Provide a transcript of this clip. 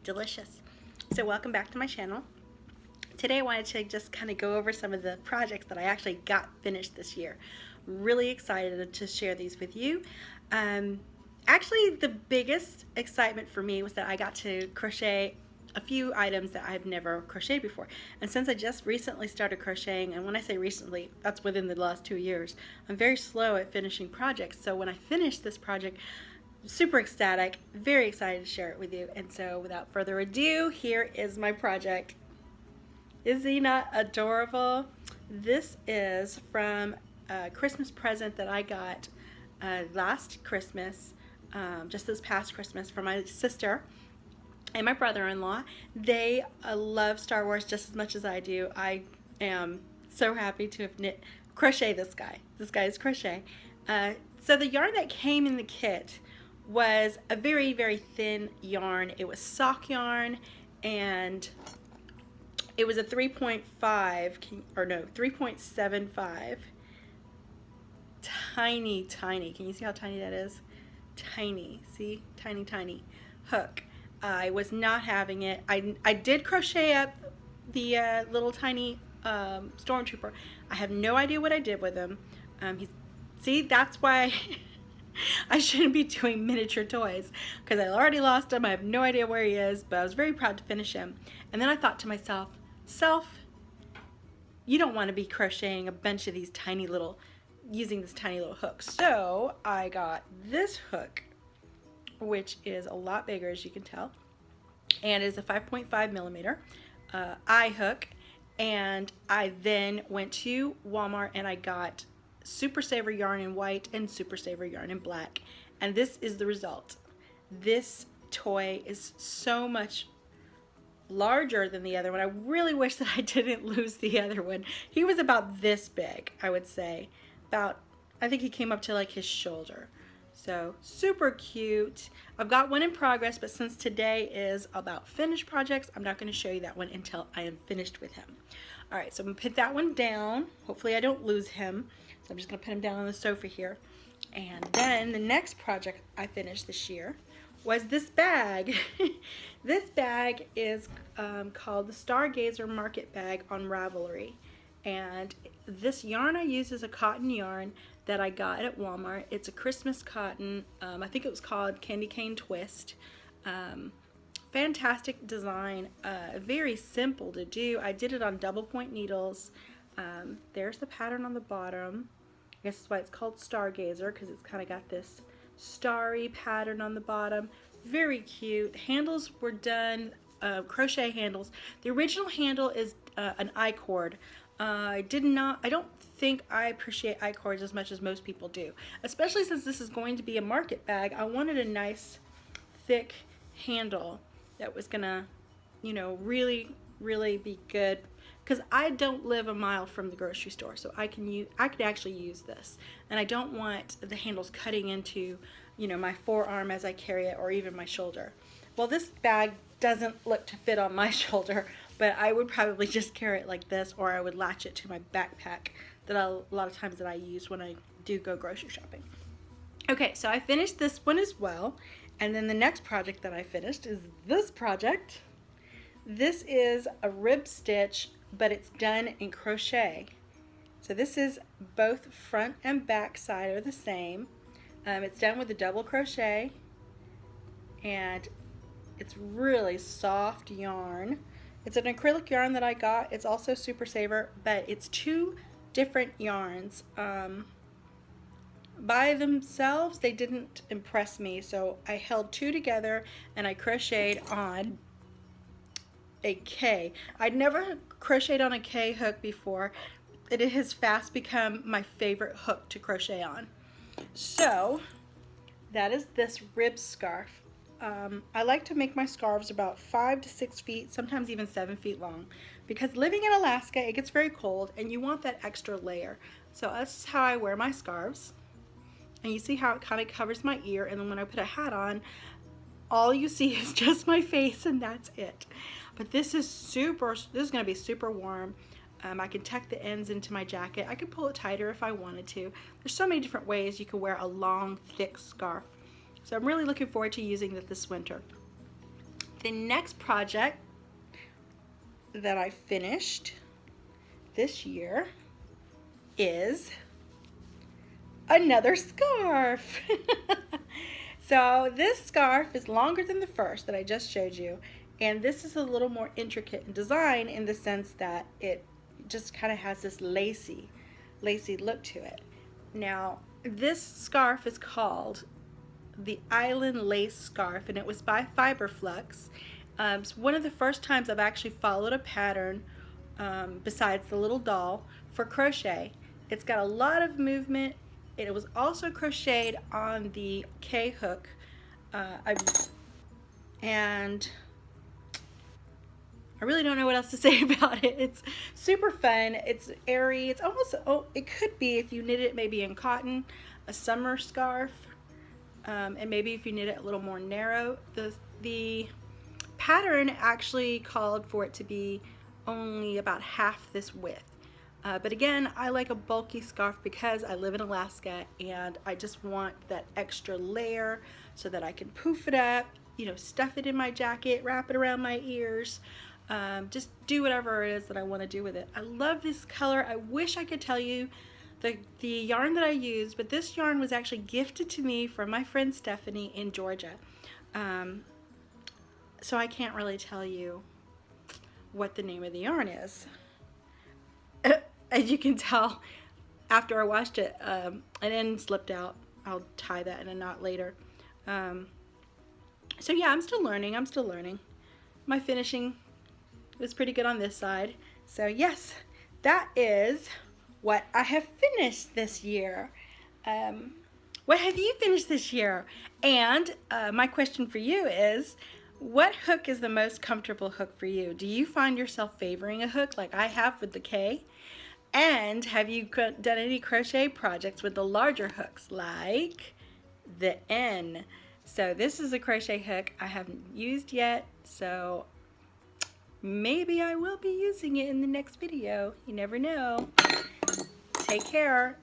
Delicious. So welcome back to my channel. Today I wanted to just kind of go over some of the projects that I actually got finished this year. Really excited to share these with you. Actually, the biggest excitement for me was that I got to crochet a few items that I've never crocheted before. And since I just recently started crocheting, and when I say recently, that's within the last 2 years, I'm very slow at finishing projects. So when I finished this project, super ecstatic, very excited to share it with you. And so without further ado, here is my project. Is he not adorable? This is from a Christmas present that I got last Christmas, just this past Christmas, from my sister and my brother-in-law. They love Star Wars just as much as I do. I am so happy to have crochet this guy. This guy is crochet. So the yarn that came in the kit was a very, very thin yarn. It was sock yarn, and it was a 3.5, or no, 3.75. Tiny, tiny. Can you see how tiny that is? Tiny. See? Tiny, tiny hook. I was not having it. I did crochet up the little tiny stormtrooper. I have no idea what I did with him. See, that's why I shouldn't be doing miniature toys, because I already lost him. I have no idea where he is, but I was very proud to finish him. And then I thought to myself, you don't want to be crocheting a bunch of these tiny little, using this tiny little hook. So I got this hook, which is a lot bigger, as you can tell, and is a 5.5 millimeter eye hook. And I then went to Walmart and I got Super Saver yarn in white and Super Saver yarn in black, and this is the result. This toy is so much larger than the other one. I really wish that I didn't lose the other one. He was about this big, I would say. I think he came up to like his shoulder. So super cute. I've got one in progress, but since today is about finished projects, I'm not going to show you that one until I am finished with him. All right, so I'm going to put that one down. Hopefully I don't lose him. So I'm just going to put him down on the sofa here. And then the next project I finished this year was this bag. This bag is called the Stargazer Market Bag on Ravelry. And this yarn I use is a cotton yarn that I got at Walmart. It's a Christmas cotton. I think it was called Candy Cane Twist. Fantastic design. Very simple to do. I did it on double point needles. There's the pattern on the bottom. I guess that's why it's called Stargazer, because it's kind of got this starry pattern on the bottom. Very cute. Handles were done, crochet handles. The original handle is an I-cord. I don't think I appreciate I-cords as much as most people do, especially since this is going to be a market bag. I wanted a nice thick handle that was gonna, really, really be good, because I don't live a mile from the grocery store, so I could actually use this, and I don't want the handles cutting into, my forearm as I carry it, or even my shoulder. Well, this bag doesn't look to fit on my shoulder, but I would probably just carry it like this, or I would latch it to my backpack that a lot of times that I use when I do go grocery shopping. Okay, so I finished this one as well, and then the next project that I finished is this project. This is a rib stitch, but it's done in crochet. So this is both front and back side are the same. It's done with a double crochet, and it's really soft yarn. It's an acrylic yarn that I got. It's also Super Saver, but it's two different yarns. By themselves, they didn't impress me, so I held two together and I crocheted on a K. I'd never crocheted on a K hook before. It has fast become my favorite hook to crochet on. So that is this rib scarf. I like to make my scarves about 5 to 6 feet, sometimes even 7 feet long, because living in Alaska, it gets very cold and you want that extra layer. So that's how I wear my scarves. And you see how it kind of covers my ear, and then when I put a hat on, all you see is just my face, and that's it. But this is going to be super warm. I can tuck the ends into my jacket. I could pull it tighter if I wanted to. There's so many different ways you can wear a long, thick scarf. So I'm really looking forward to using it this winter. The next project that I finished this year is another scarf. So this scarf is longer than the first that I just showed you, and this is a little more intricate in design in the sense that it just kind of has this lacy look to it. Now this scarf is called the Island Lace Scarf, and it was by Fiberflux. It's one of the first times I've actually followed a pattern besides the little doll for crochet. It's got a lot of movement. It was also crocheted on the K hook, and I really don't know what else to say about it. It's super fun. It's airy. It's almost, oh, it could be, if you knit it maybe in cotton, a summer scarf, and maybe if you knit it a little more narrow. The pattern actually called for it to be only about half this width. But again, I like a bulky scarf because I live in Alaska and I just want that extra layer so that I can poof it up, you know, stuff it in my jacket, wrap it around my ears, just do whatever it is that I want to do with it. I love this color. I wish I could tell you the yarn that I used, but this yarn was actually gifted to me from my friend Stephanie in Georgia. So I can't really tell you what the name of the yarn is. As you can tell, after I washed it, an end slipped out. I'll tie that in a knot later. So yeah, I'm still learning. My finishing was pretty good on this side. So yes, that is what I have finished this year. What have you finished this year? And my question for you is, what hook is the most comfortable hook for you? Do you find yourself favoring a hook like I have with the K? And have you done any crochet projects with the larger hooks like the N? So this is a crochet hook I haven't used yet, so maybe I will be using it in the next video. You never know. Take care.